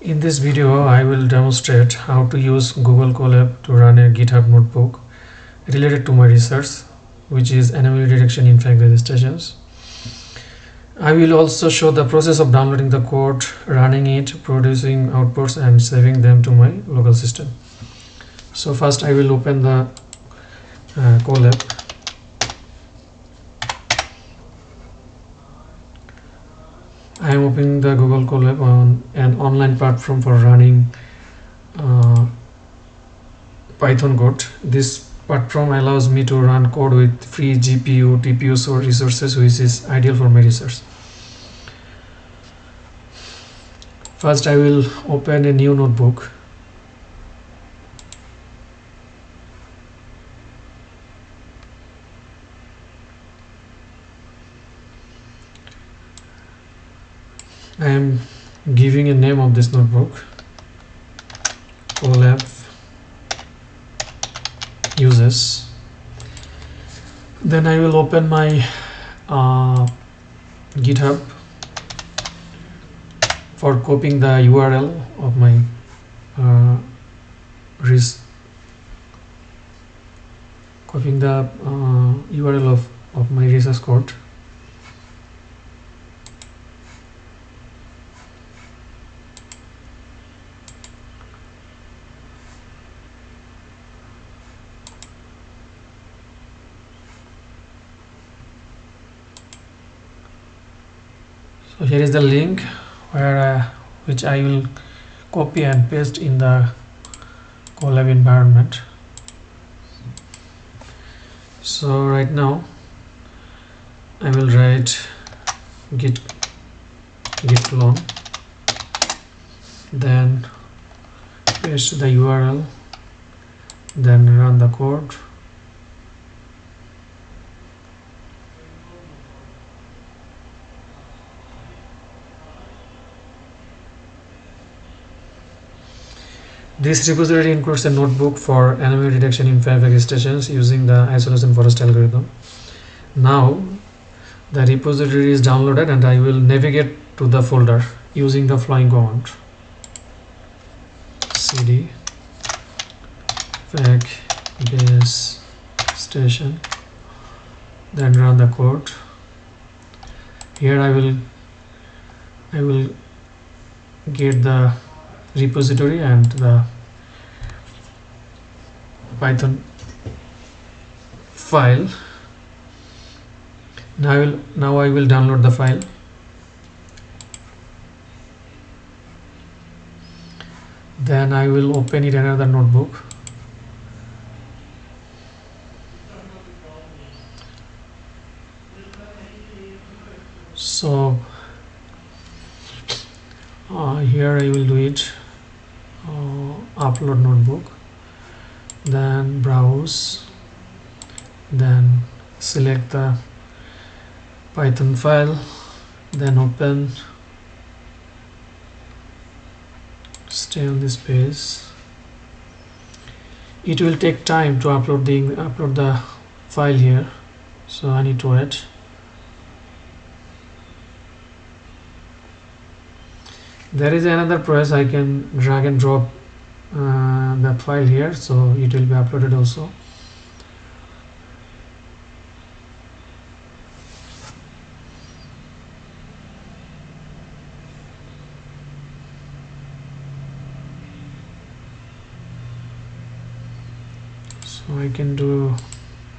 In this video, I will demonstrate how to use Google Colab to run a GitHub notebook related to my research, which is anomaly detection in fake registrations. I will also show the process of downloading the code, running it, producing outputs, and saving them to my local system. So first I will open the Colab. I am opening the Google Colab on an online platform for running Python code. This platform allows me to run code with free GPU, TPU resources, which is ideal for my research. First, I will open a new notebook. I am giving a name of this notebook, Colab uses. Then I will open my GitHub for copying the URL of my URL of my research code. So here is the link which I will copy and paste in the Colab environment. So right now I will write git clone, then paste the URL, then run the code. This repository includes a notebook for anomaly detection in fake registrations using the isolation forest algorithm. Now the repository is downloaded and I will navigate to the folder using the following command: cd fake base station, then run the code. Here I will get the repository and the Python file. Now I will download the file. Then I will open it in another notebook. So here I will do it. Upload notebook, then browse, then select the Python file, then open, stay on this page. It will take time to upload the file here, so I need to wait. There is another process. I can drag and drop the file here, so it will be uploaded also. So I can do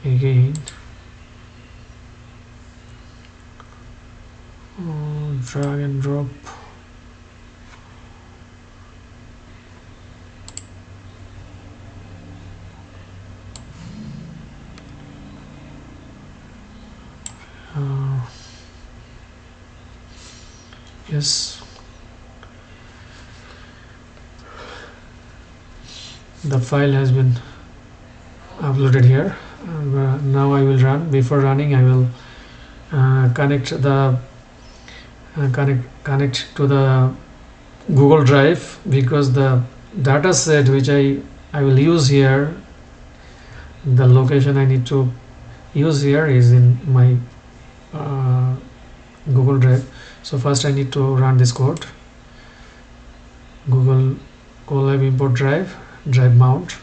again, drag and drop. Yes, the file has been uploaded here. Now I will run. Before running, I will connect to the Google Drive, because the data set which I will use here, the location I need to use here is in my Google Drive. So first I need to run this code. Google Colab import drive mount.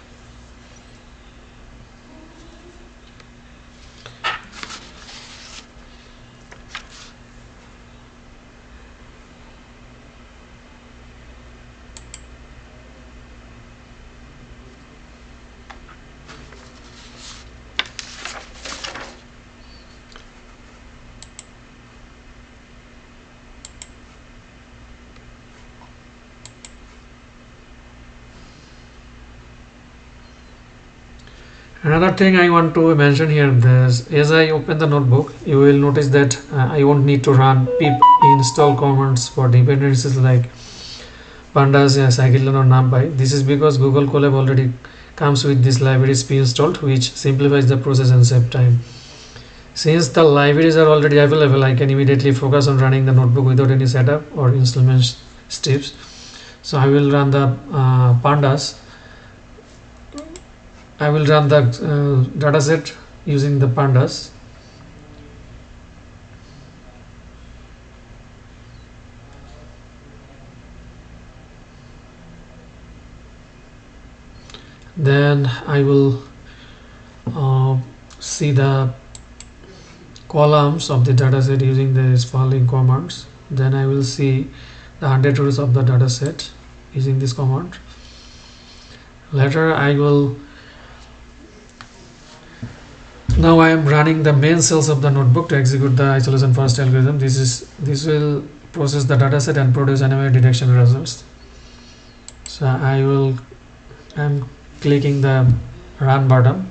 Another thing I want to mention here is as I open the notebook, you will notice that I won't need to run pip install commands for dependencies like pandas, scikit-learn or numpy. This is because Google Colab already comes with this libraries pre-installed, which simplifies the process and save time. Since the libraries are already available, I can immediately focus on running the notebook without any setup or installation steps. So I will run the pandas. I will run the dataset using the pandas. Then I will see the columns of the dataset using these following commands. Then I will see the 100 rows of the dataset using this command. Later I will now I am running the main cells of the notebook to execute the isolation first algorithm. This will process the dataset and produce anomaly detection results. So I'm clicking the run button.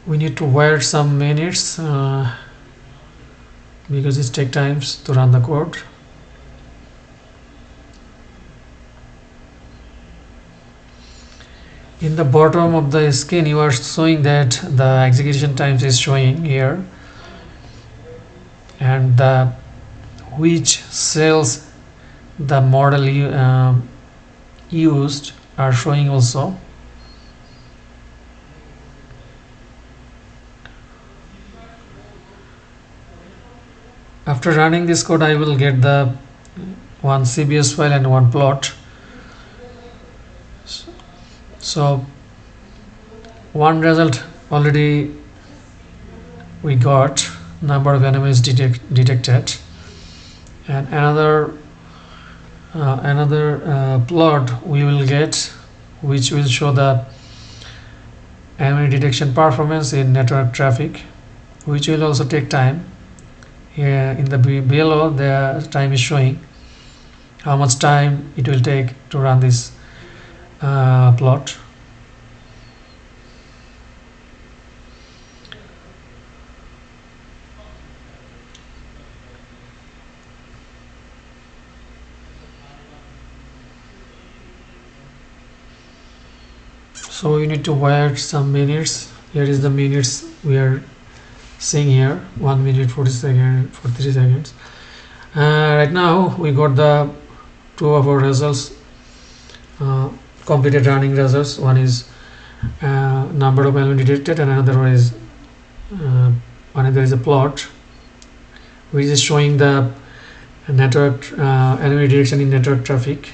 We need to wait some minutes because it takes time to run the code. In the bottom of the screen you are showing that the execution times is showing here, and the which cells the model used are showing also. After running this code I will get the one CBS file and one plot. So one result already we got, number of anomalies detected, and another plot we will get, which will show the anomaly detection performance in network traffic, which will also take time. Here in the below the time is showing how much time it will take to run this plot. So you need to wait some minutes. Here is the minutes we are seeing here, 1 minute 43 seconds. Right now we got the two of our results, completed running results. One is number of elements detected, and another one is a plot which is showing the network anomaly detection in network traffic.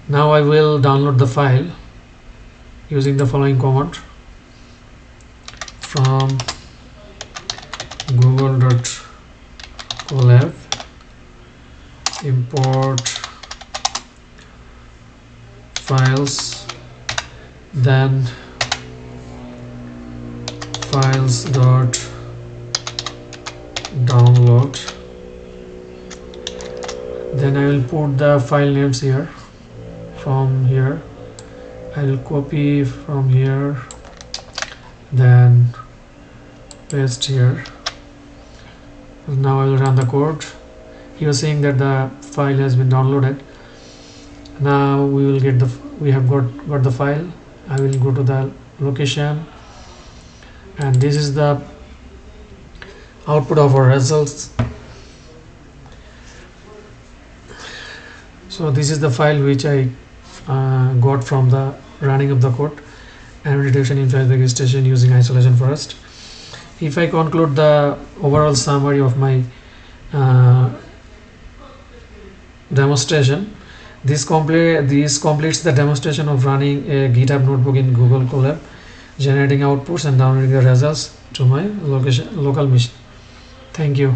Now I will download the file using the following command from google.colab import files, then files dot download. Then I will put the file names here. From here I will copy from here, then paste here. Now I will run the code. You are saying that the file has been downloaded. Now we will get we have got the file. I will go to the location, and this is the output of our results. So this is the file which I got from the running of the code and detection in file station using isolation first. If I conclude the overall summary of my uh, demonstration, this completes the demonstration of running a GitHub notebook in Google Colab, generating outputs and downloading the results to my local machine. Thank you.